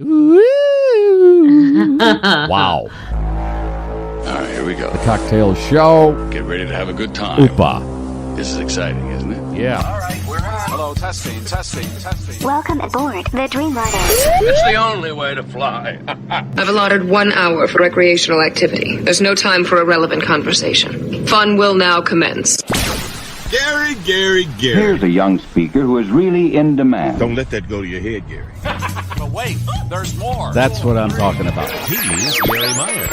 Ooh. Wow. All right, here we go. The Cocktail Show. Get ready to have a good time. Oopa. This is exciting, isn't it? Yeah. All right, we're on. Hello, testing. Welcome aboard the Dreamliner. It's the only way to fly. I've allotted 1 hour for recreational activity. There's no time for irrelevant conversation. Fun will now commence. Garry. Here's a young speaker who is really in demand. Don't let that go to your head, Garry. But wait, there's more. That's what I'm talking about. He's Garry Meier.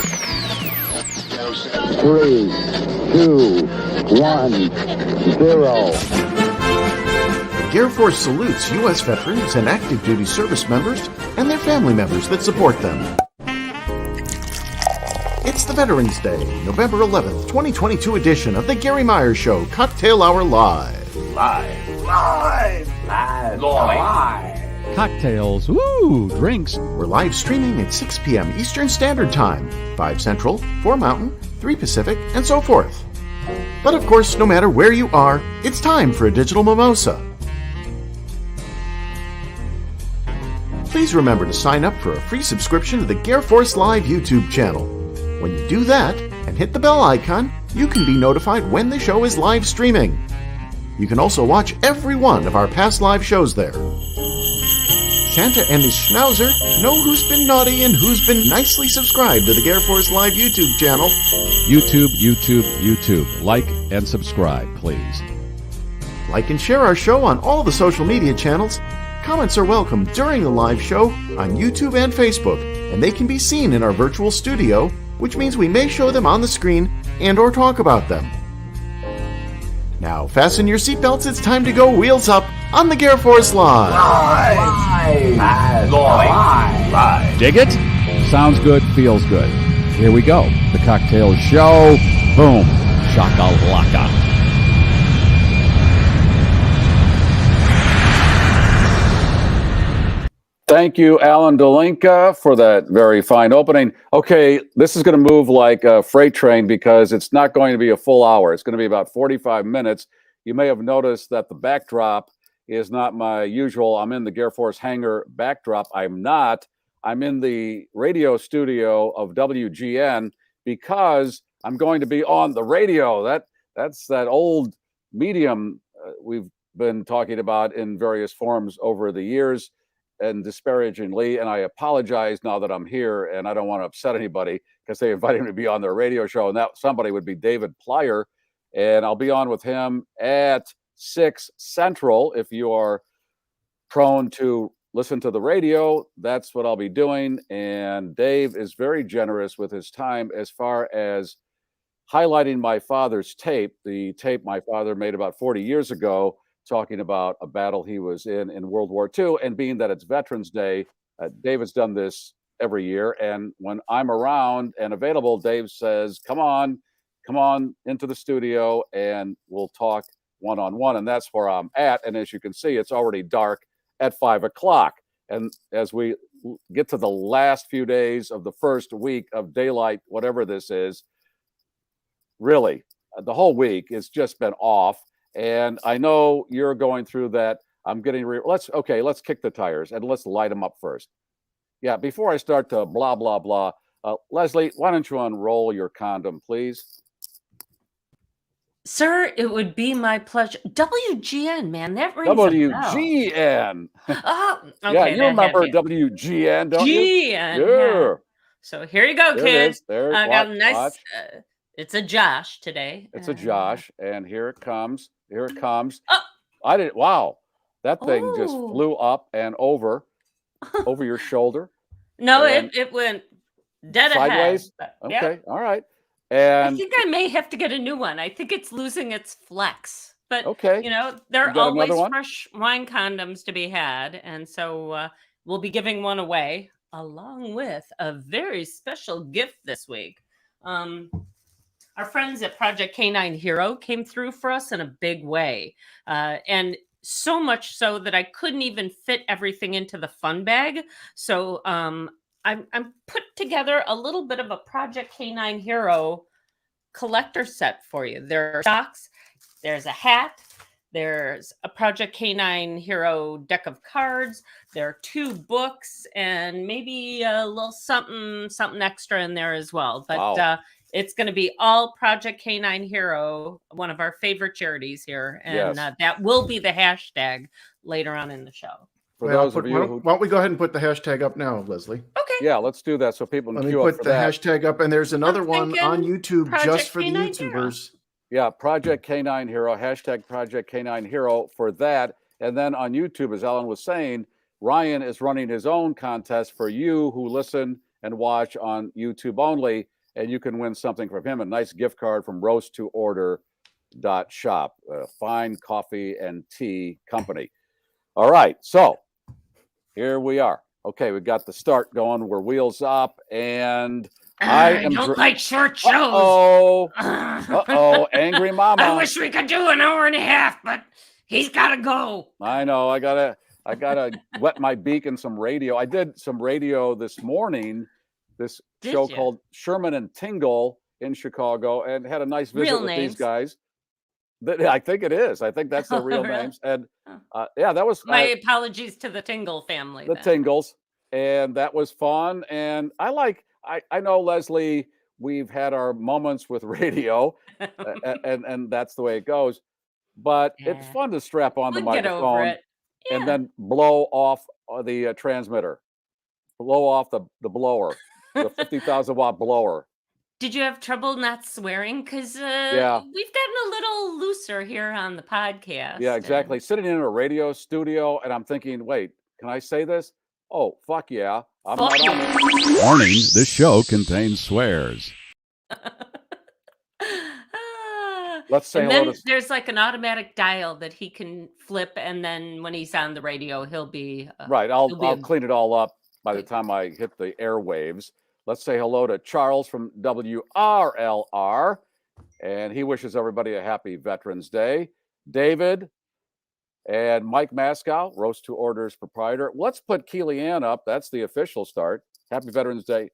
3, 2, 1, 0. GarrForce salutes U.S. veterans and active duty service members and their family members that support them. It's the Veterans Day, November 11th, 2022 edition of the Garry Meier Show, Cocktail Hour Live. Cocktails. Woo! Drinks. We're live streaming at 6 p.m. Eastern Standard Time, 5 Central, 4 Mountain, 3 Pacific, and so forth. But of course, no matter where you are, it's time for a digital mimosa. Please remember to sign up for a free subscription to the GarrForce Live YouTube channel. When you do that and hit the bell icon, you can be notified when the show is live streaming. You can also watch every one of our past live shows there. Santa and his schnauzer know who's been naughty and who's been nicely subscribed to the GarrForce Live YouTube channel. YouTube. Like and subscribe, please. Like and share our show on all the social media channels. Comments are welcome during the live show on YouTube and Facebook, and they can be seen in our virtual studio, which means we may show them on the screen and or talk about them. Now, fasten your seatbelts. It's time to go wheels up on the GarrForce Live. Dig it? Sounds good, feels good. Here we go. The Cocktail Show. Boom. Shakalaka. Thank you, Alan Dolinka, for that very fine opening. Okay, this is going to move like a freight train because it's not going to be a full hour. It's going to be about 45 minutes. You may have noticed that the backdrop is not my usual. I'm in the GarrForce hangar backdrop. I'm not. I'm in the radio studio of WGN because I'm going to be on the radio. That's that old medium we've been talking about in various forms over the years and disparagingly, and I apologize now that I'm here, and I don't want to upset anybody because they invited me to be on their radio show, and that somebody would be David Plyer, and I'll be on with him at 6 Central. If you are prone to listen to the radio, that's what I'll be doing, and Dave is very generous with his time as far as highlighting my father's tape, the tape my father made about 40 years ago, talking about a battle he was in World War II. And being that it's Veterans Day, Dave has done this every year. And when I'm around and available, Dave says, come on into the studio and we'll talk one-on-one. And that's where I'm at. And as you can see, it's already dark at 5 o'clock. And as we get to the last few days of the first week of daylight, whatever this is, really, the whole week has just been off. And I know you're going through that. I'm getting let's kick the tires and let's light them up first. Yeah, before I start to blah blah blah, Leslie, why don't you unroll your condom, please? Sir, it would be my pleasure. WGN, man, that rings WGN. Oh, okay. Yeah, you remember WGN, don't you? GN. Yeah. So here you go, There kids. it is. I got a nice. It's a Josh today. It's a Josh, and here it comes. Here it comes. Oh. Wow, that thing just flew up and over your shoulder. No, it went dead sideways. ahead. Okay, yep. All right. And I think I may have to get a new one. I think it's losing its flex. But okay, there are always fresh wine condoms to be had, and so we'll be giving one away along with a very special gift this week. Our friends at Project Canine Hero came through for us in a big way. And so much so that I couldn't even fit everything into the fun bag. So I'm put together a little bit of a Project Canine Hero collector set for you. There are socks, there's a hat, There's a Project K9 Hero deck of cards. There are 2 books and maybe a little something extra in there as well. But Wow. it's going to be all Project K9 Hero, one of our favorite charities here. And Yes. that will be the hashtag later on in the show. For Well, those of you who... why don't we go ahead and put the hashtag up now, Leslie? Okay. Yeah, let's do that so people can Let me queue up put for the that. hashtag up, and there's another one on thinking YouTube just Project for the K9 Hero. YouTubers. Yeah, Project K9 Hero, hashtag Project K9 Hero for that. And then on YouTube, as Alan was saying, Ryan is running his own contest for you who listen and watch on YouTube only, and you can win something from him, a nice gift card from roasttoorder.shop, a fine coffee and tea company. All right, so here we are. Okay, we got the start going. We're wheels up, and I don't like short shows. Uh-oh, angry mama. I wish we could do an hour and a half, but he's got to go. I know. I gotta wet my beak in some radio. I did some radio this morning. This show called Sherman and Tingle in Chicago, and had a nice visit with these guys. I think it is. I think that's their real names. And yeah, that was my apologies to the Tingle family. The Tingles, and that was fun. And I know, Leslie, we've had our moments with radio, and that's the way it goes. But it's fun to strap on the microphone and then blow off the transmitter, blow off the blower, the 50,000 watt blower. Did you have trouble not swearing? Because we've gotten a little looser here on the podcast. Yeah, exactly. Sitting in a radio studio, and I'm thinking, wait, can I say this? Oh, fuck yeah. I'm not on it. Warning, this show contains swears. Let's say and hello then to... there's like an automatic dial that he can flip, and then when he's on the radio, he'll be... right, I'll clean it all up by the time I hit the airwaves. Let's say hello to Charles from WRLR, and he wishes everybody a happy Veterans Day. David and Mike Mascow, Roast to Orders proprietor. Let's put Keely Ann up. That's the official start. Happy Veterans Day.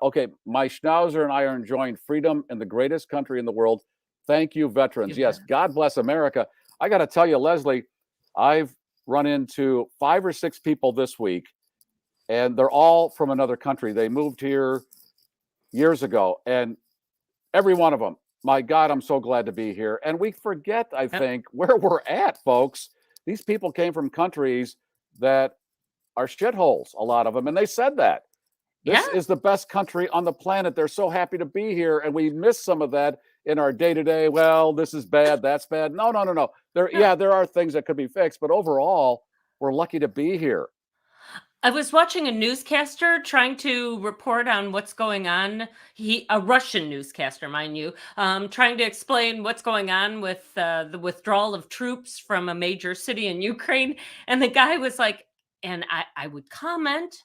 Okay, my schnauzer and I are enjoying freedom in the greatest country in the world. Thank you, veterans. Yes, God bless America. I got to tell you, Leslie, I've run into 5 or 6 people this week, and they're all from another country. They moved here years ago, and every one of them, my God, I'm so glad to be here. And we forget, I think, where we're at, folks. These people came from countries that are shitholes, a lot of them, and they said that. This is the best country on the planet. They're so happy to be here, and we miss some of that in our day-to-day. Well, this is bad, that's bad. No. There are things that could be fixed, but overall, we're lucky to be here. I was watching a newscaster trying to report on what's going on. A Russian newscaster, mind you, trying to explain what's going on with the withdrawal of troops from a major city in Ukraine. And the guy was like, and I would comment,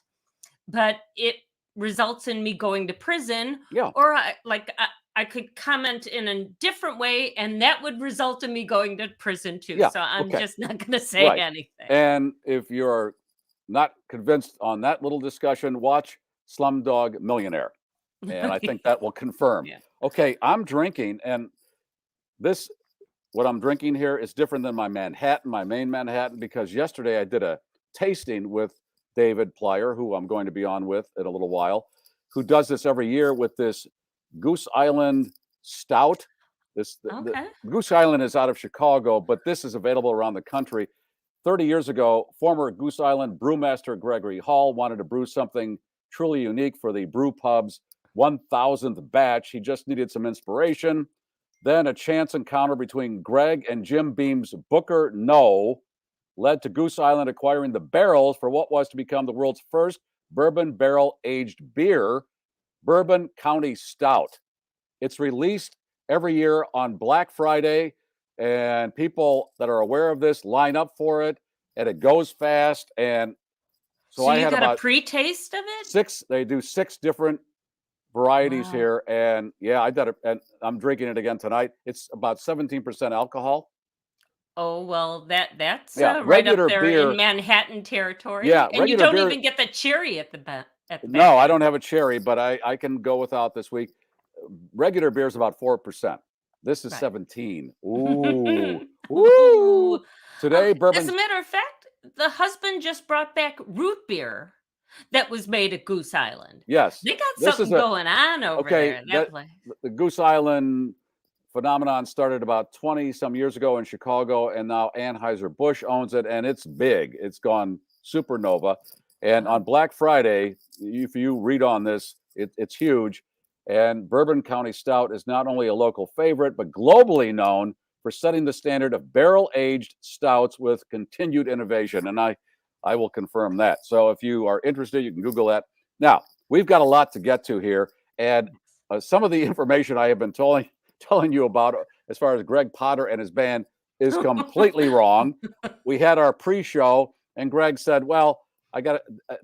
but it results in me going to prison. Yeah. Or I could comment in a different way, and that would result in me going to prison too. Yeah, so I'm just not going to say anything. And if you're not convinced on that little discussion, watch Slumdog Millionaire. And I think that will confirm. Okay, I'm drinking, and what I'm drinking here is different than my main Manhattan, because yesterday I did a tasting with David Plyer, who I'm going to be on with in a little while, who does this every year with this Goose Island Stout. The Goose Island is out of Chicago, but this is available around the country. 30 years ago, former Goose Island brewmaster Gregory Hall wanted to brew something truly unique for the brew pub's 1000th batch. He just needed some inspiration. Then a chance encounter between Greg and Jim Beam's Booker No led to Goose Island acquiring the barrels for what was to become the world's first bourbon barrel-aged beer, Bourbon County Stout. It's released every year on Black Friday, and people that are aware of this line up for it, and it goes fast. And so I you had got about a pre-taste of it? 6. They do 6 different varieties here, and I did it, and I'm drinking it again tonight. It's about 17% alcohol. Oh, well, that's right up there beer, in Manhattan territory. Yeah, and you don't even get the cherry at the back. No, I don't have a cherry, but I can go without this week. Regular beer is about 4%. This is Right. 17. Ooh. Ooh. Woo. Today, As bourbon. a matter of fact, the husband just brought back root beer that was made at Goose Island. Yes. They got This something is going on over okay, there in that place. the Goose Island phenomenon started about 20 some years ago in Chicago, and now Anheuser-Busch owns it, and it's big. It's gone supernova. And on Black Friday, if you read on this, it's huge. And Bourbon County Stout is not only a local favorite, but globally known for setting the standard of barrel-aged stouts with continued innovation. And I will confirm that. So if you are interested, you can Google that. Now, we've got a lot to get to here. And some of the information I have been telling you about as far as Gregg Potter and his band is completely wrong. We had our pre-show, and Gregg said, well,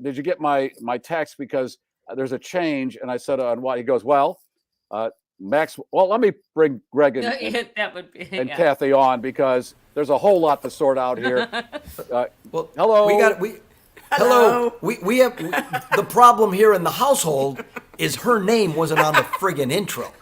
did you get my text? Because there's a change. And I said, on what? He goes, well, Max, well, let me bring Gregg and Kathy on, because there's a whole lot to sort out here. Well, hello. Hello. We have the problem here in the household is her name wasn't on the friggin' intro,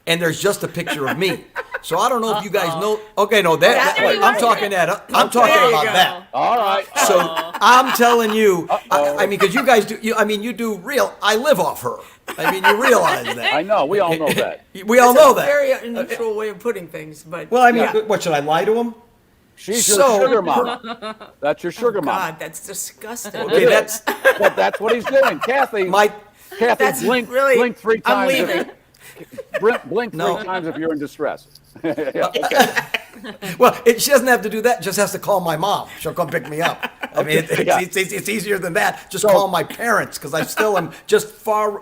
and there's just a picture of me. So I don't know if you guys know. Okay, no, I'm talking that. I'm talking about that. All right. So I'm telling you, I mean, because you guys do. You do real. I live off her. I mean, you realize that. I know. We all know that. We all know that. Very neutral way of putting things, but well, I mean, what should I lie to him? She's your sugar mama. That's your sugar mama. God, that's disgusting. Okay, that's what he's doing. Kathy, blink 3 times. I'm leaving. Blink 3 times if you're in distress. Yeah, well, she doesn't have to do that. Just has to call my mom. She'll come pick me up. I mean, it's easier than that. Just call my parents, because I still am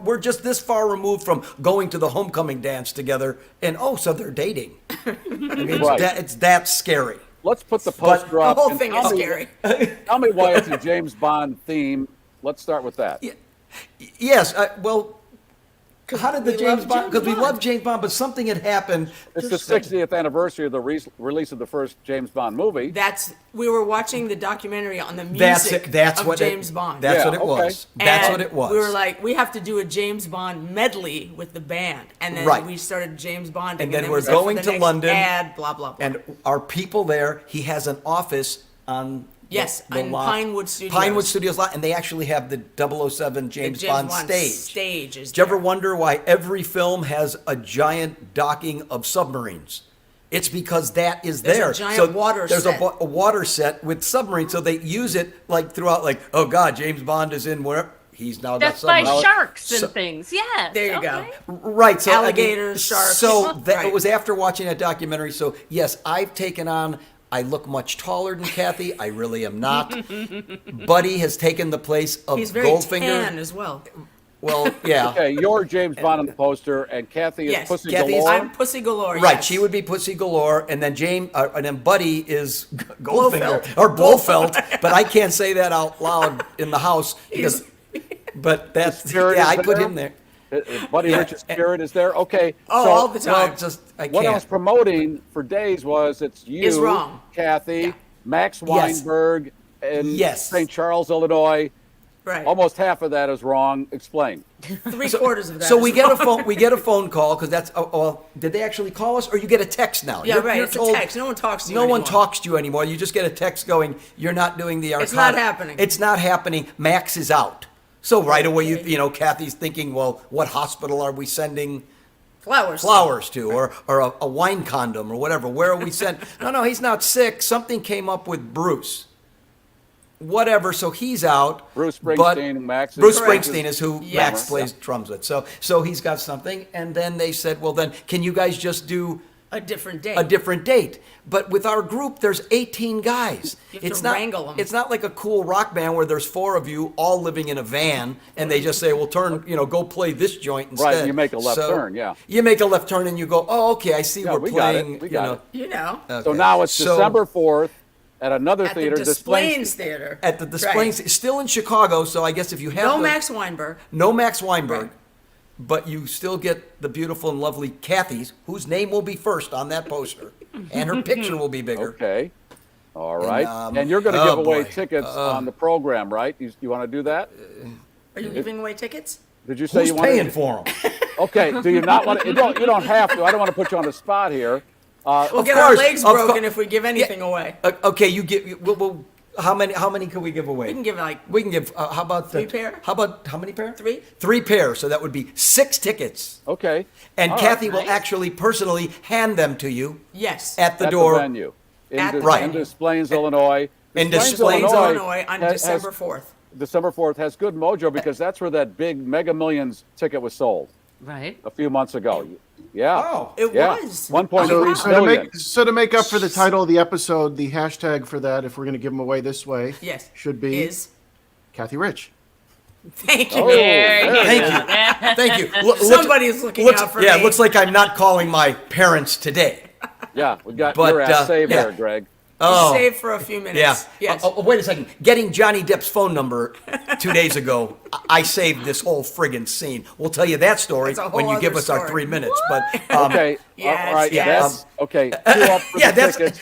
we're just this far removed from going to the homecoming dance together. And so they're dating. I mean, it's that scary. Let's put the poster up. The whole thing is scary. Tell me why it's a James Bond theme. Let's start with that. Yes. How did the James Bond? Because we love James Bond, but something had happened. It's the 60th anniversary of the release of the first James Bond movie. We were watching the documentary on the music of James Bond. That's what it was. That's what it was. We were like, we have to do a James Bond medley with the band, and then we started James Bond, and then we're going to London. Ad, blah blah blah. And our people there, he has an office on. Yes, on Pinewood Studios. Pinewood Studios lot, and they actually have the 007 James Bond stage. Did you ever wonder why every film has a giant docking of submarines? It's because that is there. There's a giant water set. There's a water set with submarines, so they use it like throughout, like, oh God, James Bond is in where he's now got submarines. That's by sharks and things. Yes. There you go. Right. So alligators, sharks. So it was after watching that documentary. So yes, I've taken on. I look much taller than Kathy. I really am not. Buddy has taken the place of Goldfinger. He's very tan as well. Well, yeah. Okay, you're James Bond on the poster, and Kathy is Pussy Galore. I'm Pussy Galore. Right, yes. she would be Pussy Galore, and then Buddy is Goldfinger or Blofeld. But I can't say that out loud in the house because. But that's I put him there. Buddy Rich's spirit is there. Okay. All the time. What I was promoting for days was it's you, is wrong. Kathy, Max Weinberg, and St. Charles, Illinois. Right. Almost half of that is wrong. Explain. 3/4 of that. So we get a phone. We get a phone call because that's. Did they actually call us, or you get a text now? Yeah, you're it's told, a text. No one talks to you. No one talks to you anymore. You just get a text going, "You're not doing the Arcana." It's not happening. It's not happening. Max is out. So right away, Kathy's thinking, well, what hospital are we sending flowers to, or a wine condom, or whatever? Where are we sending? No, he's not sick. Something came up with Bruce. Whatever. So he's out. Bruce Springsteen. Bruce Springsteen is who Max plays drums with. So he's got something. And then they said, well, then can you guys just do a different date? A different date. But with our group, there's 18 guys. You have to wrangle them. It's not like a cool rock band where there's 4 of you all living in a van, and they just say, well, go play this joint instead. Right, you make a left turn, yeah. You make a left turn and you go, oh, okay, I see we're playing. We got it. Okay. So now it's December 4th at another theater. At the Displays Theater. At the Displays, still in Chicago, so I guess if you have No Max Weinberg. Right. But you still get the beautiful and lovely Kathy's, whose name will be first on that poster, and her picture will be bigger. Okay. All right. And you're going to give away tickets on the program, right? You want to do that? Are you giving away tickets? Did you say Who's you wanted paying for them? Okay, do you not want to? You don't have to. I don't want to put you on the spot here. We'll get our legs broken if we give anything away. Okay, you give. How many can we give away? We can give how about 3 pair? How about how many pair? 3. 3 pairs. So that would be 6 tickets. Okay. And All Kathy right. will actually personally hand them to you. Yes. At the At door. the venue. In Right. Des Plaines, Illinois. In Des Des Plaines, Illinois on December 4th. December 4th has good mojo because that's where that big Mega Millions ticket was sold Right. a few months ago. Yeah. Oh, it was. 1.3 million. So to make up for the title of the episode, the hashtag for that, if we're going to give them away this way, Yes. should be Is. Kathy Rich. Thank you. Oh, Thank you. Thank you. Somebody's looking out for me. Yeah, it looks like I'm not calling my parents today. Yeah, we got But, your ass saved yeah. there, Greg. Oh. Save for a few minutes. Yeah. Yes. Wait a second. Getting Johnny Depp's phone number 2 days ago, I saved this whole friggin' scene. We'll tell you that story That's a whole when you give other us our story. 3 minutes. But Okay. Yes, all right. yes. Okay. 2 up for yeah, the that's tickets.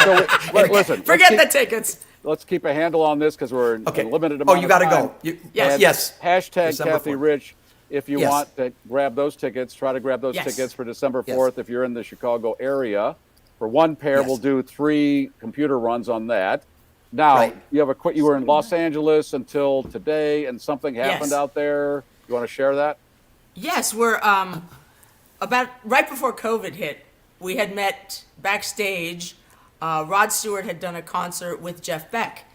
So, listen. Forget the tickets. Let's keep a handle on this because we're Okay. in a limited Oh, amount you of got to time. go. Yes. And Yes. Hashtag December Kathy 4th. Rich. If you Yes. want to grab those tickets, try to grab those Yes. tickets for December Yes. 4th if you're in the Chicago area. For 1 pair, Yes. we'll do 3 computer runs on that. Now, Right. you were in Los Angeles until today, and something happened Yes. out there. You want to share that? Yes, we're about right before COVID hit. We had met backstage. Rod Stewart had done a concert with Jeff Beck,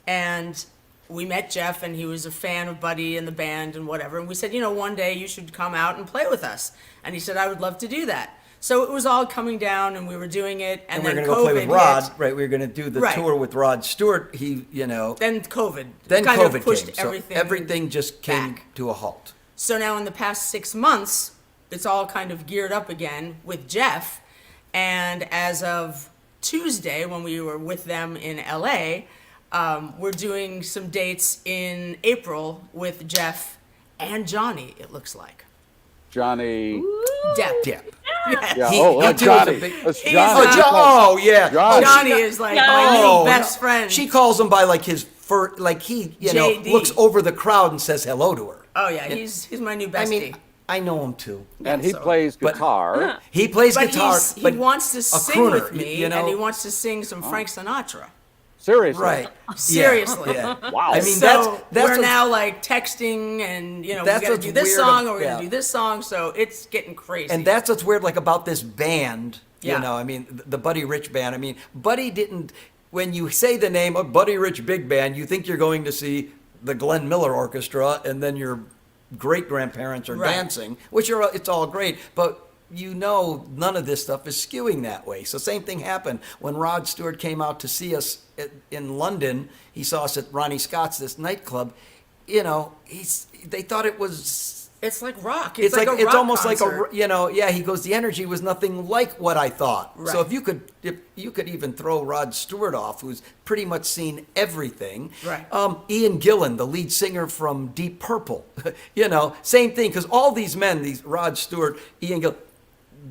and we met Jeff, and he was a fan of Buddy and the band and whatever. And we said, one day you should come out and play with us. And he said, I would love to do that. So it was all coming down, and we were doing it, and we're then going to go play COVID with Rod, hit. right? We were going to do the Right. tour with Rod Stewart. Then COVID. Then kind COVID of pushed came. So everything just came back. to a halt. So now in the past 6 months, it's all kind of geared up again with Jeff. And as of Tuesday, when we were with them in LA, we're doing some dates in April with Jeff and Johnny, it looks like. Johnny. Depp. Yeah. Yeah. He Oh, too is Johnny. a big- That's He's Johnny. a- Oh, yeah. Johnny. Johnny is like my new best friend. She calls him by like his like he, JD. looks over the crowd and says hello to her. Oh yeah, he's my new bestie. I mean, I know him too. And he so- plays but- guitar. He plays but guitar. he but wants to a sing crooner, with me, you know? and he wants to sing some Frank Sinatra. Seriously. Right. Seriously. Yeah. Wow. I mean, So that's we're what- now like texting, and we That's got to what's do this weird song, or we're yeah. gonna do this song. So it's getting crazy. And that's what's weird, like about this band. Yeah. You know, I mean, the Buddy Rich band. I mean, Buddy didn't. When you say the name of Buddy Rich Big Band, you think you're going to see the Glenn Miller Orchestra, and then your great grandparents are Right. dancing, it's all great, but. None of this stuff is skewing that way. So same thing happened when Rod Stewart came out to see us in London. He saw us at Ronnie Scott's, this nightclub. They thought it was. it's like rock. It's It's like a it's rock almost concert. like he goes, the energy was nothing like what I thought. Right. So if you could even throw Rod Stewart off, who's pretty much seen everything. Right. Ian Gillan, the lead singer from Deep Purple, same thing, because all these men, these Rod Stewart, Ian Gillan,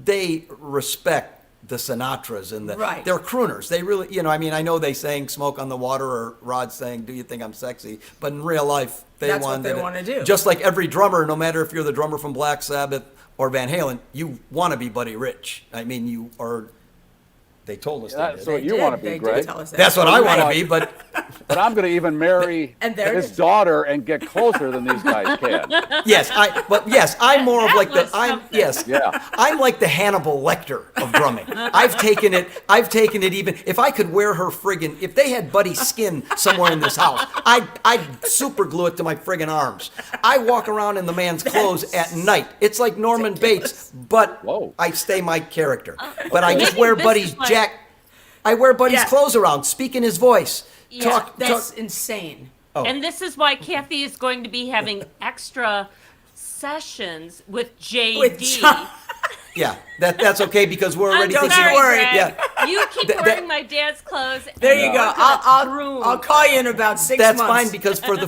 they respect the Sinatras and Right. they're crooners. They really, I know they sang "Smoke on the Water" or Rod saying "Do You Think I'm Sexy," but in real life, That's what they wanna do. Just like every drummer, no matter if you're the drummer from Black Sabbath or Van Halen, you want to be Buddy Rich. I mean, you are. They told us That's that. what you want to be, They Greg. did tell us that. That's what I want to be, but But I'm going to even marry And there it his is. daughter and get closer than these guys can. I'm more of like was something. I'm like the Hannibal Lecter of drumming. I've taken it even, if I could wear her friggin', if they had Buddy's skin somewhere in this house, I'd super glue it to my friggin' arms. I walk around in the man's clothes at night. It's like Norman Bates, but Whoa. I stay my character. But I just Maybe wear this Buddy's is why- I wear Buddy's Yeah. clothes around, speak in his voice. Yeah, That's insane. Oh. And this is why Kathy is going to be having extra sessions with JD. With John. Yeah, that's okay because we're already Don't thinking. you worry. Greg. Yeah. You keep That- wearing my dad's clothes. There and you go. we're gonna I'll call you in about 6 That's months. fine because for the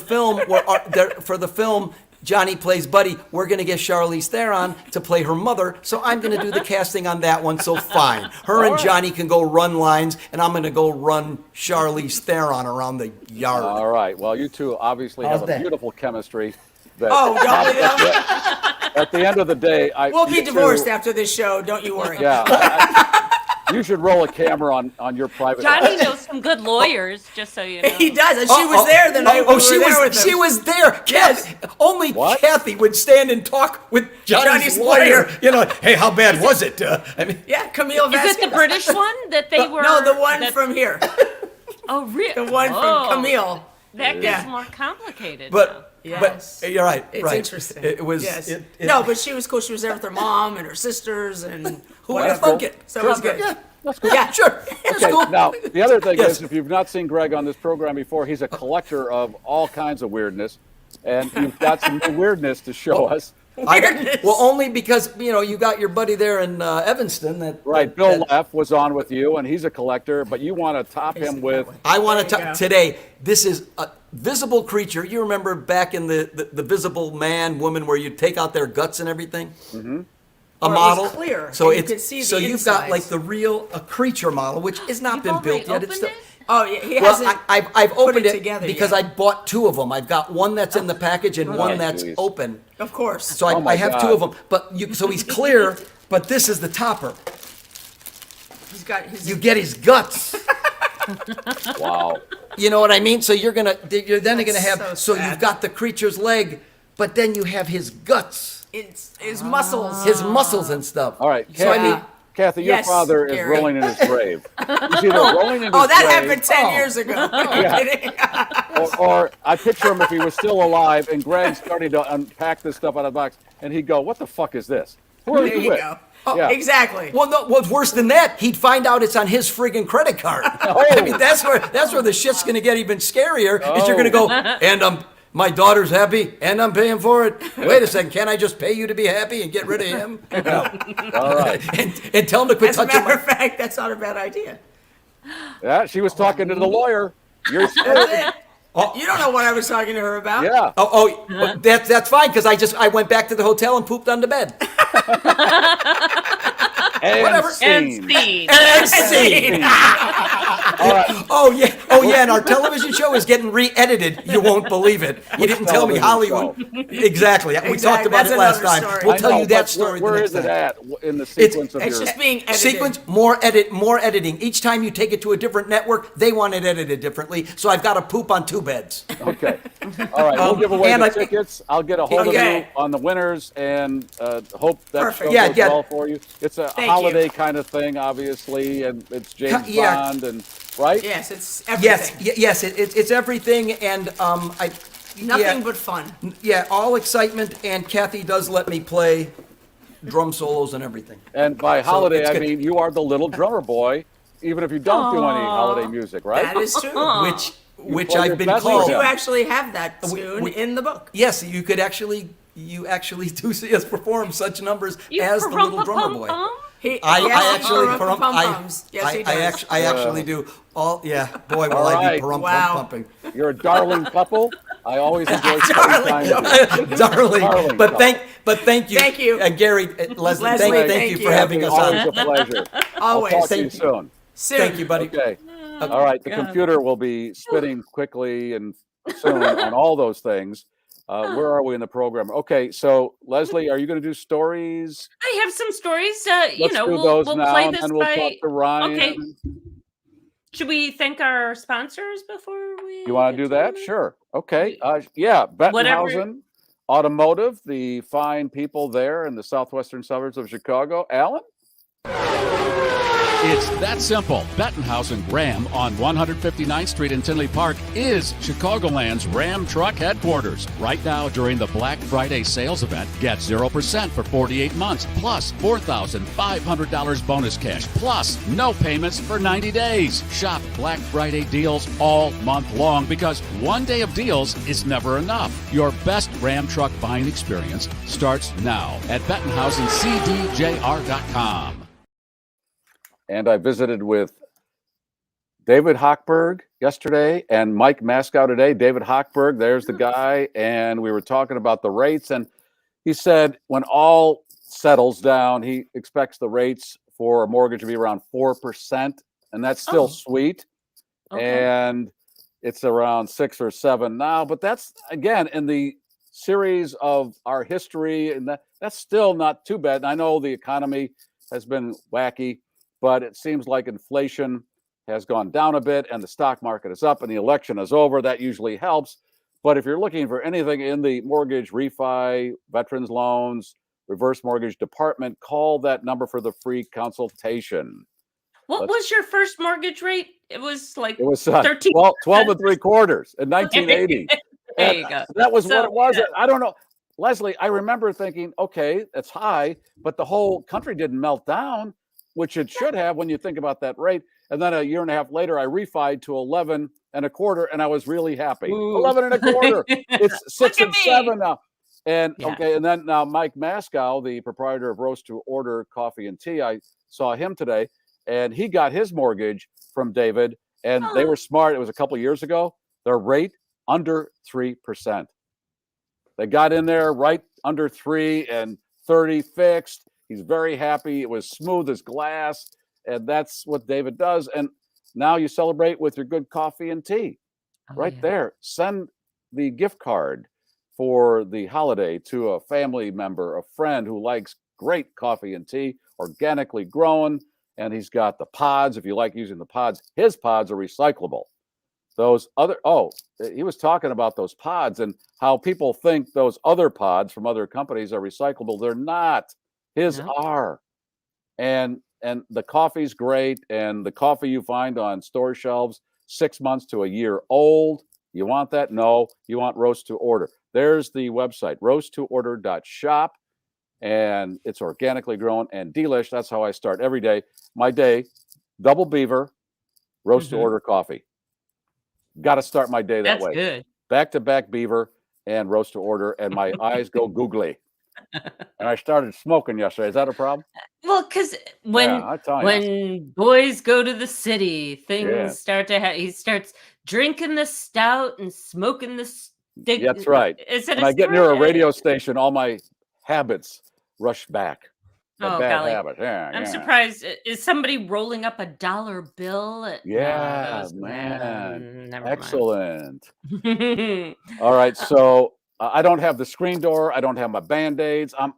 film, Johnny plays Buddy. We're going to get Charlize Theron to play her mother, so I'm going to do the casting on that one. So fine, her and Johnny can go run lines, and I'm going to go run Charlize Theron around the yard. All right. Well, you two obviously How's have a that? beautiful chemistry. That Oh, don't we? at the end of the day, We'll be divorced after this show. Don't you worry. Yeah. You should roll a camera on your private. Johnny knows some good lawyers, just so you know. He does, and she was there the night we were there with him. She was there. Yes. Only Kathy would stand and talk with Johnny's lawyer. You know, hey, how bad was it? I mean, yeah, Camille Is Vasquez. it the British one that they were? No, the one from here. Oh, really? The one from Camille. That gets more complicated. But yes. You're right. It's right. interesting. It was. Yes. No, but she was cool. She was there with her mom and her sisters and who would have thunk it? So it was good. Yeah. That's cool. Yeah, sure. Okay, now the other thing is, if you've not seen Gregg on this program before, he's a collector of all kinds of weirdness, and you've got some new weirdness to show us. Well, only because you got your buddy there in Evanston. Bill Leff was on with you, and he's a collector, but you want to top him with. I want to top today. This is a visible creature. You remember back in the visible man, woman, where you take out their guts and everything. Mm-hmm. A model, clear, so you could see the you've insides. got like the real creature model, which has not been built yet. It's still. Oh, yeah, he hasn't. I've opened it together because yet. I bought two of them. I've got one that's in the package and one that's open. Of course. So I have two of them. But so he's clear. But this is the topper. He's got his. You get his guts. Wow. You know what I mean? So you're then gonna have. so You've got the creature's leg, but then you have his guts. It's his muscles. His muscles and stuff. All right, So Kathy, your Yes, father is Garry. rolling in his grave. He's either rolling in his Oh, that grave, happened 10 years ago. Are you kidding? or I picture him if he was still alive and Gregg's starting to unpack this stuff out of the box, and he'd go, "What the fuck is this? Who are There you you with?" go. Yeah. Exactly. Well, no. What's worse than that? He'd find out it's on his friggin' credit card. I mean, that's where the shit's gonna get even scarier. Is you're gonna go and my daughter's happy and I'm paying for it. Wait a second, can't I just pay you to be happy and get rid of him? All right. and tell him to quit As a touching matter my. of fact, that's not a bad idea. Yeah, she was talking to the lawyer. You're scared. You don't know what I was talking to her about. Yeah. Oh, that's fine because I went back to the hotel and pooped on the bed. And Whatever. scene. And scene. All right. Oh yeah, and our television show is getting re-edited. You won't believe it. You didn't tell me Hollywood. Exactly. We talked about That's it last another time. story. We'll I tell know, you that but story. Where the is next it time. at in the sequence of It's your? just being edited. Sequence, more editing. Each time you take it to a different network, they want it edited differently. So I've got to poop on two beds. Okay. All right. We'll give away and the I- tickets. I'll get a hold of Okay. you on the winners and hope that Perfect. show Yeah, goes yeah. well for you. It's a Thank holiday you. kind of thing, obviously, and it's James Yeah. Bond and right. Yes, it's everything. Yes, it's everything, and Nothing but fun. yeah, all excitement. And Kathy does let me play drum solos and everything. And by holiday, it's I good. mean you are the little drummer boy, even if you don't do any holiday music, right? That is true. Which play your I've been best called. You Yeah. actually have that tune in the book. Yes, you actually do see us perform such numbers You as the little drummer boy. pum-pum-pum? I actually pum-pums. Yes, he does. I actually do all. Yeah, boy, will All I right. be pum Wow. pumping. You're a darling couple. I always enjoy spending time with you. Darling, but thank you, Thank you. Gary, Leslie, Leslie, thank you thank for you. having us Always on. a pleasure. Always. I'll talk to you Thank you. soon. Soon. Thank you, buddy. Okay. All right. The computer will be spinning quickly and soon on all those things. Where are we in the program? Okay. So, Leslie, are you going to do stories? I have some stories. Let's do we'll those we'll now, play and this then we'll by. talk to Ryan. Okay. Should we thank our sponsors before we? You want to do that? Sure. Okay. Yeah. Whatever. Bettenhausen Automotive, the fine people there in the southwestern suburbs of Chicago. Alan? It's that simple. Bettenhausen Ram on 159th Street in Tinley Park is Chicagoland's Ram truck headquarters. Right now, during the Black Friday sales event, get 0% for 48 months, plus $4,500 bonus cash, plus no payments for 90 days. Shop Black Friday deals all month long because one day of deals is never enough. Your best Ram truck buying experience starts now at BettenhausenCDJR.com. And I visited with David Hochberg yesterday and Mike Mascow today. David Hochberg, there's the guy. And we were talking about the rates. And he said when all settles down, he expects the rates for a mortgage to be around 4%. And that's still sweet. Okay. And it's around 6 or 7 now. But that's, again, in the series of our history, and that's still not too bad. And I know the economy has been wacky, but it seems like inflation has gone down a bit and the stock market is up and the election is over. That usually helps. But if you're looking for anything in the mortgage, refi, veterans loans, reverse mortgage department, call that number for the free consultation. What was your first mortgage rate? It was like It was 13. 12 and 3/4 in 1980. There you go. That was what it was. Yeah. I don't know. Leslie, I remember thinking, okay, that's high, but the whole country didn't melt down, which it should have when you think about that rate. And then a year and a half later, I refied to 11 and a quarter, and I was really happy. Ooh. 11 and a quarter. It's 6 and 7 now. And Yeah. okay, and then now Mike Maskow, the proprietor of Roast to Order Coffee and Tea, I saw him today, and he got his mortgage from David, and they were smart. It was a couple years ago. Their rate under 3%. They got in there right under 3 and 30 fixed. He's very happy. It was smooth as glass, and that's what David does. And now you celebrate with your good coffee and tea right there. Send the gift card for the holiday to a family member, a friend who likes great coffee and tea, organically grown. And he's got the pods. If you like using the pods, his pods are recyclable. Those other, he was talking about those pods and how people think those other pods from other companies are recyclable. They're not. His are. And the coffee's great. And the coffee you find on store shelves, 6 months to a year old. You want that? No, you want Roast to Order. There's the website, roasttoorder.shop. And it's organically grown and delish. That's how I start every day. My day, double beaver, Roast to Order coffee. Got to start my day that way. That's good. Back to back beaver and Roast to Order, and my eyes go googly. And I started smoking yesterday. Is that a problem? Well, because when boys go to the city, things start to he starts drinking the stout and smoking the stick. That's right. Is it when I get near a radio station, all my habits rush back. Oh, bad golly. habit. I'm surprised. Is somebody rolling up a dollar bill? Yeah, No, man. never Excellent. mind. All right, so I don't have the screen door. I don't have my Band-Aids. I'm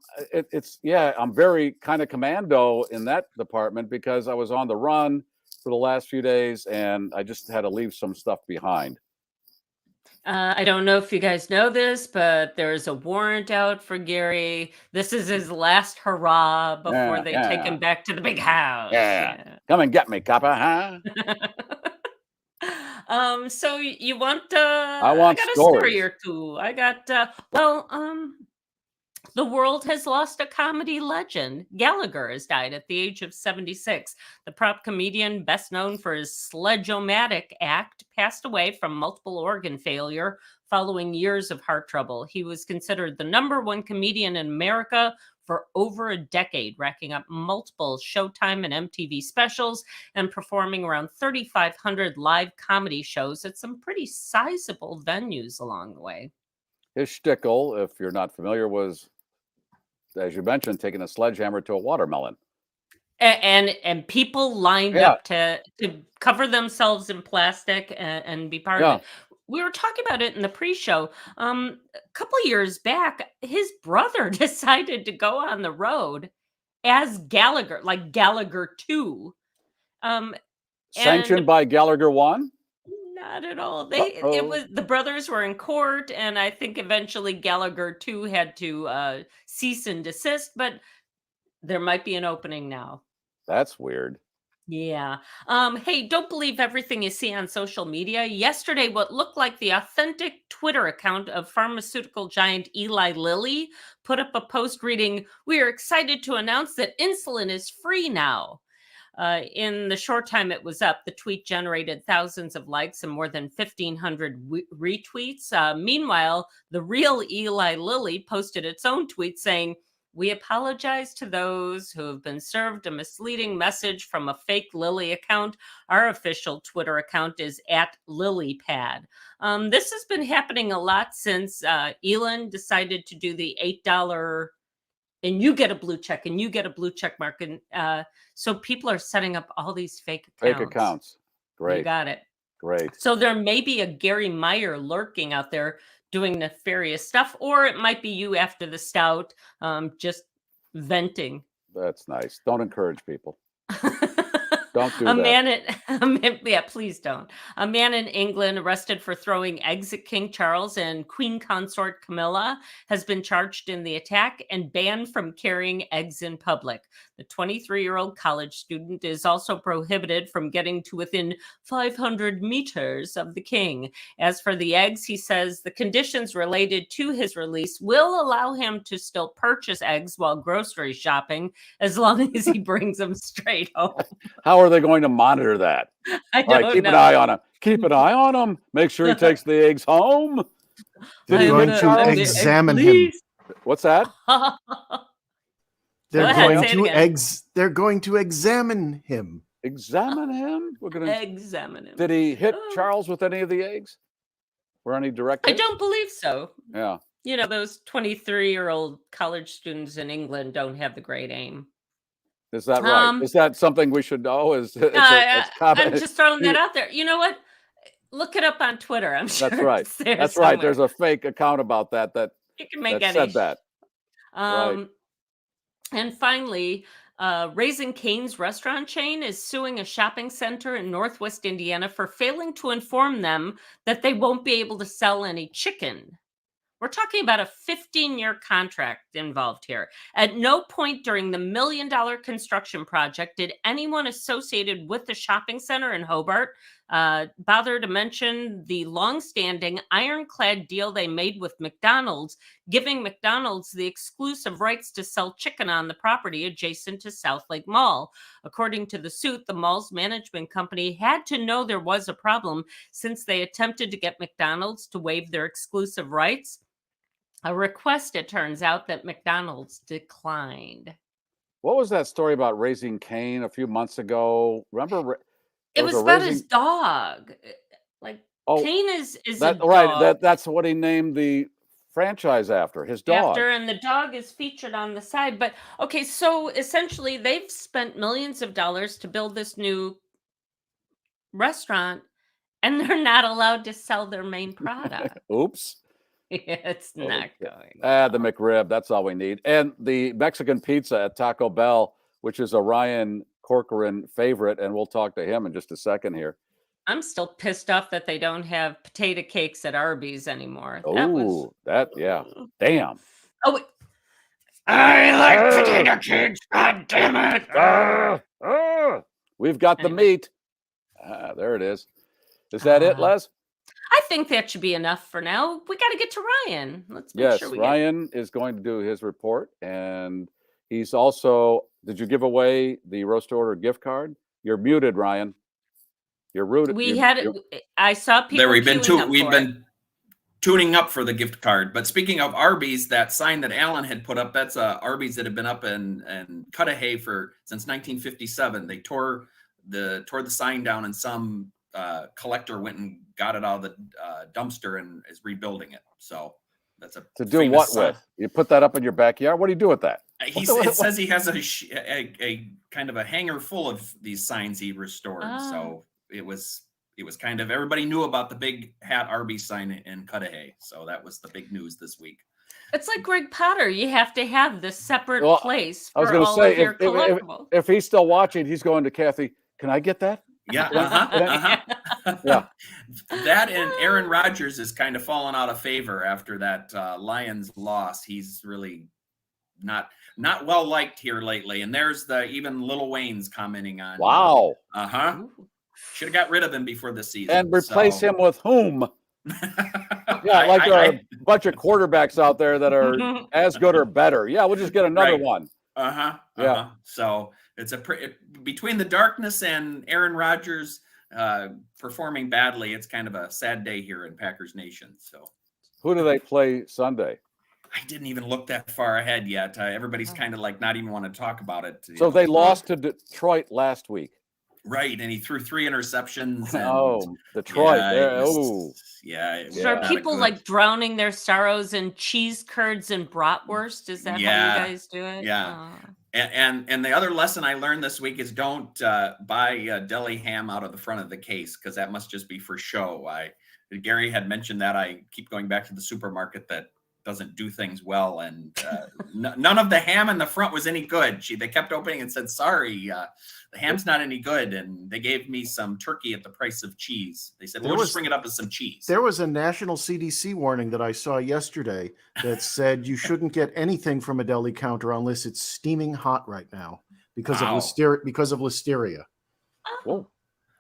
very kind of commando in that department because I was on the run for the last few days and I just had to leave some stuff behind. I don't know if you guys know this, but there's a warrant out for Garry. This is his last hurrah before they take him back to the big house. Yeah. Come and get me, copper, huh? So you want I got a stories. story or two. I got the world has lost a comedy legend. Gallagher has died at the age of 76. The prop comedian, best known for his Sledge-O-Matic act, passed away from multiple organ failure following years of heart trouble. He was considered the #1 comedian in America for over a decade, racking up multiple Showtime and MTV specials and performing around 3,500 live comedy shows at some pretty sizable venues along the way. His shtickle, if you're not familiar, was, as you mentioned, taking a sledgehammer to a watermelon. And people lined up to cover themselves in plastic and be part of it. We were talking about it in the pre-show. A couple of years back, his brother decided to go on the road as Gallagher, like Gallagher 2. Sanctioned by Gallagher 1? Not at all. It was the brothers were in court, and I think eventually Gallagher 2 had to cease and desist, but there might be an opening now. That's weird. Yeah. Hey, don't believe everything you see on social media. Yesterday, what looked like the authentic Twitter account of pharmaceutical giant Eli Lilly put up a post reading, "We are excited to announce that insulin is free now." In the short time it was up, the tweet generated thousands of likes and more than 1,500 retweets. Meanwhile, the real Eli Lilly posted its own tweet saying, "We apologize to those who have been served a misleading message from a fake Lilly account. Our official Twitter account is @LilyPad." This has been happening a lot since Elon decided to do the $8 and you get a blue check and you get a blue check mark. And so people are setting up all these fake accounts. Fake accounts. Great. You got it. Great. So there may be a Gary Meier lurking out there doing nefarious stuff, or it might be you after the stout, just venting. That's nice. Don't encourage people. Don't do A that. yeah, please don't. A man in England arrested for throwing eggs at King Charles and Queen Consort Camilla has been charged in the attack and banned from carrying eggs in public. The 23-year-old college student is also prohibited from getting to within 500 meters of the king. As for the eggs, he says the conditions related to his release will allow him to still purchase eggs while grocery shopping as long as he brings them straight home. How are they going to monitor that? I All right, don't keep know. an eye on him. Keep an eye on him. Make sure he takes the eggs home. They're going to examine him. What's that? They're going to examine him. Examine him? We're going to examine him. Did he hit Charles with any of the eggs? Were any direct hits? I don't believe so. Yeah. You know, those 23-year-old college students in England don't have the great aim. Is that right? Is that something we should know? I'm just throwing that out there. You know what? Look it up on Twitter. I'm sure. That's right. That's somewhere. right. There's a fake account about that you can make said that. Right. And finally, Raising Cane's restaurant chain is suing a shopping center in Northwest Indiana for failing to inform them that they won't be able to sell any chicken. We're talking about a 15-year contract involved here. At no point during the $1 million construction project did anyone associated with the shopping center in Hobart bother to mention the longstanding ironclad deal they made with McDonald's, giving McDonald's the exclusive rights to sell chicken on the property adjacent to South Lake Mall. According to the suit, the mall's management company had to know there was a problem since they attempted to get McDonald's to waive their exclusive rights. A request, it turns out, that McDonald's declined. What was that story about Raising Cane a few months ago? Remember? It was about his dog. Like, Cane is a dog. Right. That's what he named the franchise after, his dog. And the dog is featured on the side. But, okay, so essentially they've spent millions of dollars to build this new restaurant, and they're not allowed to sell their main product. Oops. It's not going. The McRib, that's all we need. And the Mexican pizza at Taco Bell, which is a Ryan Corcoran favorite, and we'll talk to him in just a second here. I'm still pissed off that they don't have potato cakes at Arby's anymore. Yeah. Damn. Oh, wait. I like potato cakes. God damn it. We've got the meat. There it is. Is that it, Les? I think that should be enough for now. We got to get to Ryan. Let's make sure we Ryan is going to do his report, and he's also. Did you give away the roast order gift card? You're muted, Ryan. You're rooted. I saw people. There, we've been tuning up for the gift card. But speaking of Arby's, that sign that Alan had put up, that's Arby's that had been up in Cudahy since 1957. They tore the sign down, and some collector went and got it out of the dumpster and is rebuilding it. So that's to do what with? You put that up in your backyard? What do you do with that? It says he has a kind of a hanger full of these signs he restored. So it was kind of, everybody knew about the big hat Arby's sign in Cudahy. So that was the big news this week. It's like Gregg Potter. You have to have this separate place for I was going to all say, of your collectibles. if he's still watching, he's going to Kathy, can I get that? Yeah. Yeah. That and Aaron Rodgers is kind of fallen out of favor after that Lions loss. He's really not well liked here lately. And there's even Lil Wayne's commenting on. Wow. Should have got rid of him before the season. And replace him with whom? There are a bunch of quarterbacks out there that are as good or better. Yeah, we'll just get another one. Yeah. So it's between the darkness and Aaron Rodgers performing badly, it's kind of a sad day here in Packers Nation. So who do they play Sunday? I didn't even look that far ahead yet. Everybody's kind of like not even want to talk about it. So they lost to Detroit last week. Right, and he threw 3 interceptions. Detroit. Are people like drowning their sorrows in cheese curds and bratwurst? Is that how you guys do it? Yeah. And the other lesson I learned this week is don't buy deli ham out of the front of the case, because that must just be for show. Garry had mentioned that I keep going back to the supermarket that doesn't do things well, and none of the ham in the front was any good. They kept opening and said, sorry, the ham's not any good, and they gave me some turkey at the price of cheese. They said, we'll just bring it up as some cheese. There was a national CDC warning that I saw yesterday that said you shouldn't get anything from a deli counter unless it's steaming hot right now because of listeria. Whoa.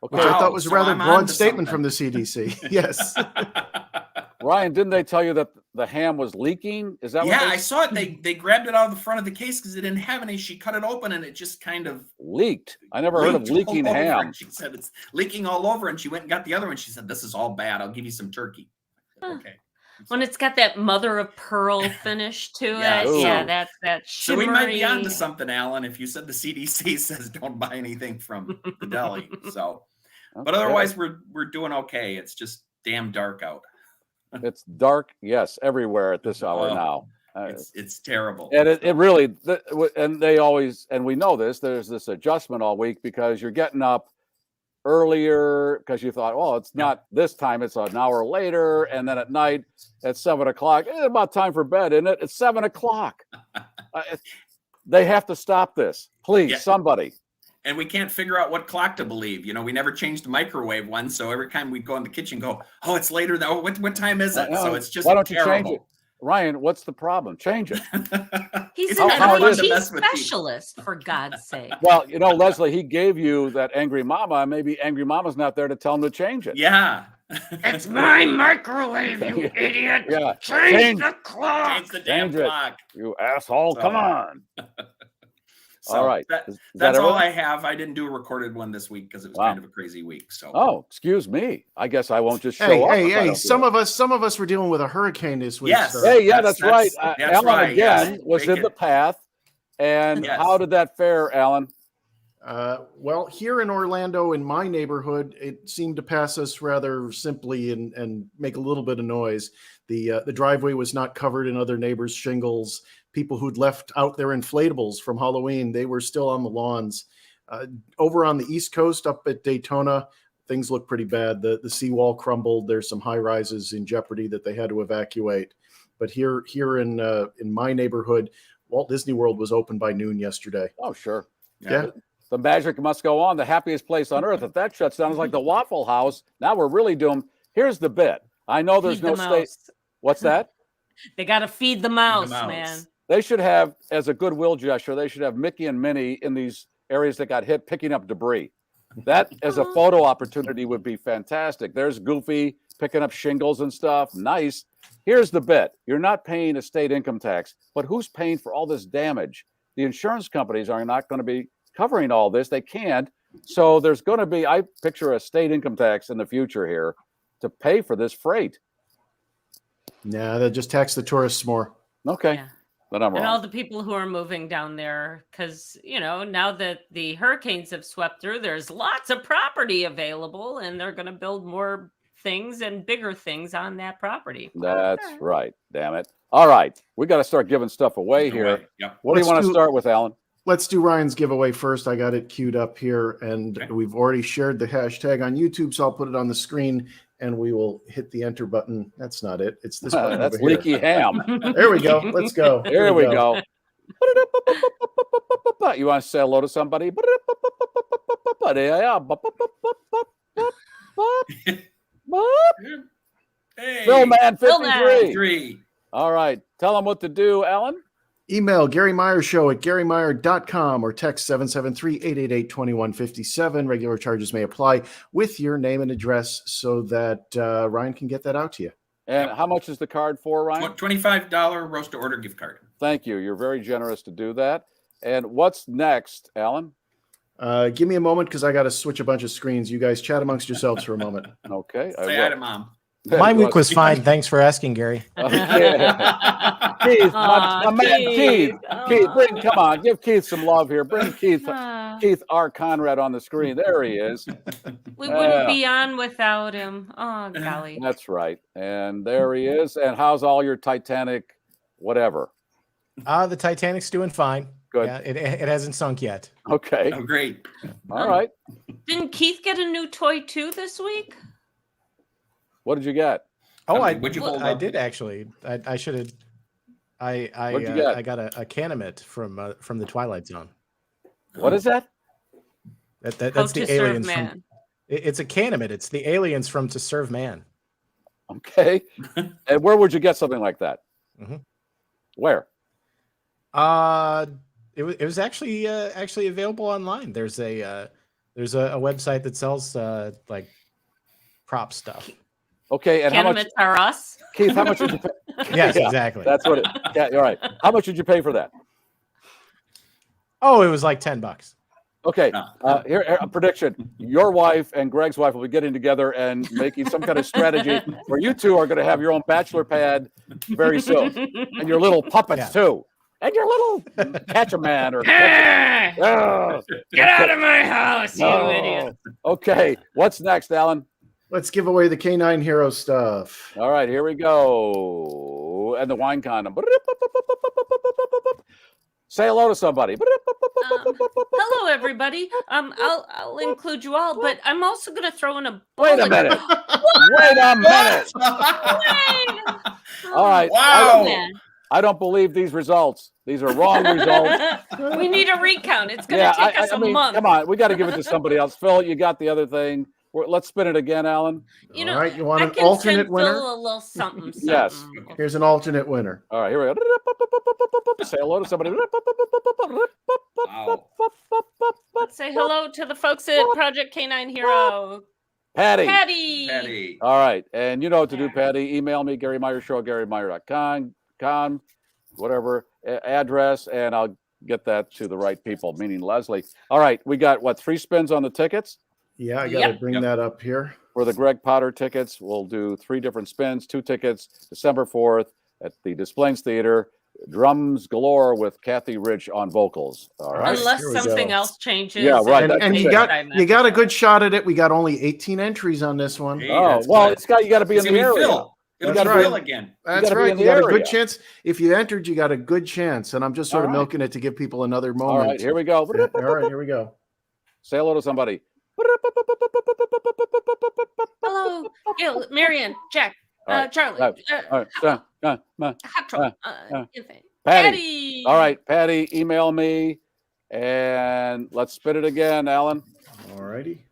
Okay. Which I thought was a rather broad statement from the CDC. Yes. Ryan, didn't they tell you that the ham was leaking? Is that what I saw it. They grabbed it out of the front of the case because it didn't have any. She cut it open and it just kind of leaked. I never heard of leaking ham. She said it's leaking all over, and she went and got the other one. She said, this is all bad. I'll give you some turkey. Okay. When it's got that mother of pearl finish to it. Yeah, that's that shimmery. So we might be onto something, Alan, if you said the CDC says don't buy anything from the deli. So, but otherwise we're doing okay. It's just damn dark out. It's dark, yes, everywhere at this hour now. It's terrible. And it really, and they always, and we know this, there's this adjustment all week because you're getting up earlier because you thought, oh, it's not this time, it's an hour later. And then at night at 7 o'clock, it's about time for bed, isn't it? It's 7 o'clock. They have to stop this. Please, somebody. And we can't figure out what clock to believe. We never changed the microwave one. So every time we go in the kitchen, go, oh, it's later though. What time is it? So it's just why don't you change it? Ryan, what's the problem? Change it. He's an IT specialist, for God's sake. Well, Leslie, he gave you that angry mama. Maybe angry mama's not there to tell him to change it. Yeah. It's my microwave, you idiot. Yeah. Change the clock. Change the damn clock. You asshole. Come on. So all right. That's all I have. I didn't do a recorded one this week because it was kind of a crazy week. So. Oh, excuse me. I guess I won't just show up. Hey, some of us were dealing with a hurricane this week. Yes. So. Hey, that's right. Alan again was in the path. And how did that fare, Alan? Well, here in Orlando, in my neighborhood, it seemed to pass us rather simply and make a little bit of noise. The driveway was not covered in other neighbors' shingles. People who'd left out their inflatables from Halloween, they were still on the lawns. Over on the East Coast, up at Daytona, things look pretty bad. The seawall crumbled. There's some high rises in jeopardy that they had to evacuate. But here in my neighborhood, Walt Disney World was open by noon yesterday. Oh, sure. Yeah. The magic must go on. The happiest place on earth. If that shuts down, it's like the Waffle House. Now we're really doomed. Here's the bit. I know there's no state. What's that? They got to feed the mouse, man. They should have, as a goodwill gesture, they should have Mickey and Minnie in these areas that got hit picking up debris. That, as a photo opportunity, would be fantastic. There's Goofy picking up shingles and stuff. Nice. Here's the bit. You're not paying a state income tax, but who's paying for all this damage? The insurance companies are not going to be covering all this. They can't. So there's going to be, I picture a state income tax in the future here to pay for this freight. Nah, they'll just tax the tourists more. Okay. Yeah. But I'm wrong. And all the people who are moving down there, because, now that the hurricanes have swept through, there's lots of property available, and they're going to build more things and bigger things on that property. That's right. Damn it. All right. We got to start giving stuff away here. Yep. What do you want to start with, Alan? Let's do Ryan's giveaway first. I got it queued up here, and we've already shared the hashtag on YouTube, so I'll put it on the screen, and we will hit the enter button. That's not it. It's this button. That's over here. leaky ham. There we go. Let's go. Here we go. You want to say hello to somebody? Hey, Phil Man 53. Phil. All right. Tell them what to do, Alan. Email Garry Meier Show at GarryMeier.com or text 773-888-2157. Regular charges may apply with your name and address so that Ryan can get that out to you. And how much is the card for, Ryan? $25 roast to order gift card. Thank you. You're very generous to do that. And what's next, Alan? Give me a moment because I got to switch a bunch of screens. You guys chat amongst yourselves for a moment. Okay. Say hi to Mom. My week was fine. Thanks for asking, Garry. Keith, my man Keith. Keith, come on, give Keith some love here. Bring Keith R. Conrad on the screen. There he is. We wouldn't be on without him. Oh, golly. That's right. And there he is. And how's all your Titanic, whatever? The Titanic's doing fine. Good. Yeah, it hasn't sunk yet. Okay. Oh, great. All right. Didn't Keith get a new toy too this week? What did you get? Oh, I did actually. I should have. What'd you get? I got a Canimate from the Twilight Zone. What is that? That's the aliens from. It's a Canimate. It's the aliens from To Serve Man. Okay. And where would you get something like that? Mm-hmm. Where? It was actually available online. There's a website that sells like prop stuff. Okay, and Canimates how much are us? Keith, how much did you pay? Yes, Yeah, exactly. That's what it. Yeah, you're right. How much did you pay for that? Oh, it was like $10. Okay, here a prediction. Your wife and Greg's wife will be getting together and making some kind of strategy where you two are going to have your own bachelor pad very soon, and your little puppets too, and your little catch-a-man or Get out of my house, you idiot! Okay, what's next, Alan? Let's give away the K9 Hero stuff. All right, here we go, and the wine condom. Say hello to somebody. Hello, everybody. I'll include you all, but I'm also going to throw in a. Wait a minute. Wait a minute. All right. Wow. I don't believe these results. These are wrong results. We need a recount. It's going to take us a month. Come on, we got to give it to somebody else. Phil, you got the other thing. Let's spin it again, Alan. You know, all right, you want I an can alternate send winner? Phil a little something. Yes. Here's an alternate winner. All right, here we go. Say hello to somebody. Let's say hello to the folks at Project K9 Hero. Patty. All right, and you know what to do, Patty. Email me, Garry Meier Show, GarryMeier.com, whatever address, and I'll get that to the right people, meaning Leslie. All right, we got, 3 spins on the tickets? Yeah, I got to bring that up here. For the Gregg Potter tickets, we'll do 3 different spins, 2 tickets, December 4th at the Des Plaines Theater. Drums galore with Kathy Rich on vocals. All right. Unless something else changes. Yeah, right. And you got a good shot at it. We got only 18 entries on this one. Hey, well, you got to be in the area. It'll be Phil again. That's right. You got a good chance. If you entered, you got a good chance. And I'm just sort of milking it to give people another moment. All right, here we go. All right, here we go. Say hello to somebody. Hello, Gil, Marion, Jack, Charlie, Patty. All right, Patty, email me, and let's spin it again, Alan. All righty.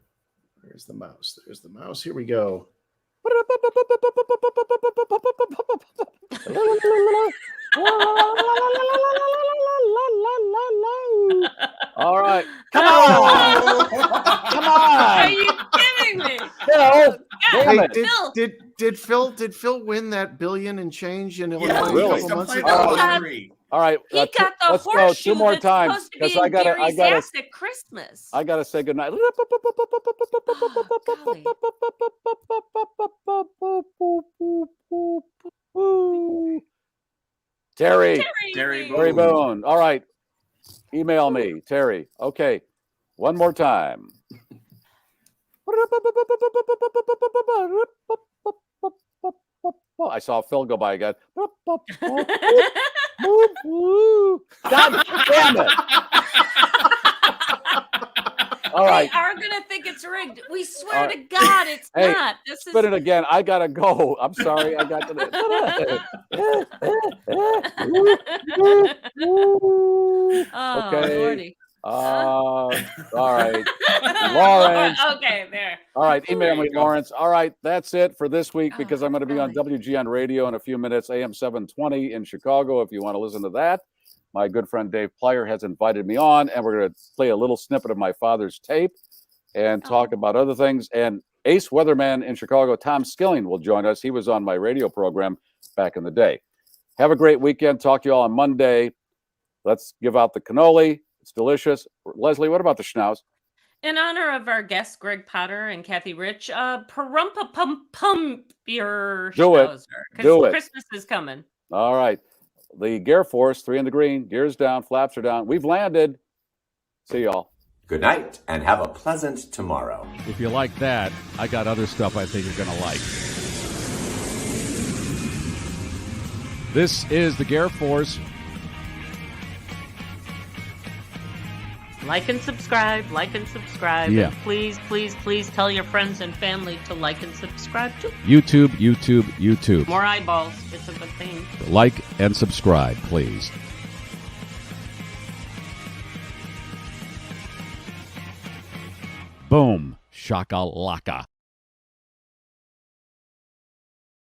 There's the mouse. There's the mouse. Here we go. All right. Come on. Come on. Are you kidding me? Phil, hey, did Phil win that billion and change in Illinois a couple months ago? All right. He got the let's go horseshoe 2 more that's times supposed to be because in Gary's ass at Christmas. I gotta say goodnight. Terry Boone. All right. Email me, Terry. Okay. One more time. I saw Phil go by again. God damn it. All right. They are going to think it's rigged. We swear to God it's not. This spin it again. I got to go. I'm sorry. I got to. Okay. Lordy. All right. Lawrence. Okay, there. All right. Email me, Lawrence. All right. That's it for this week because I'm going to be on WGN Radio in a few minutes, AM 720 in Chicago. If you want to listen to that, my good friend Dave Plyer has invited me on, and we're going to play a little snippet of my father's tape and talk about other things. And ace weatherman in Chicago, Tom Skilling, will join us. He was on my radio program back in the day. Have a great weekend. Talk to you all on Monday. Let's give out the cannoli. It's delicious. Leslie, what about the schnauz? In honor of our guests, Gregg Potter and Kathy Rich, parumpa pum your Do it. Do it. Christmas is coming. All right. The GarrForce, 3 in the green, gears down, flaps are down. We've landed. See y'all. Good night, and have a pleasant tomorrow. If you like that, I got other stuff I think you're going to like. This is the GarrForce Like and subscribe, like and subscribe. Yeah. And please, please, please tell your friends and family to like and subscribe too. YouTube. More eyeballs. It's a good thing. Like and subscribe, please. Boom. Shakalaka.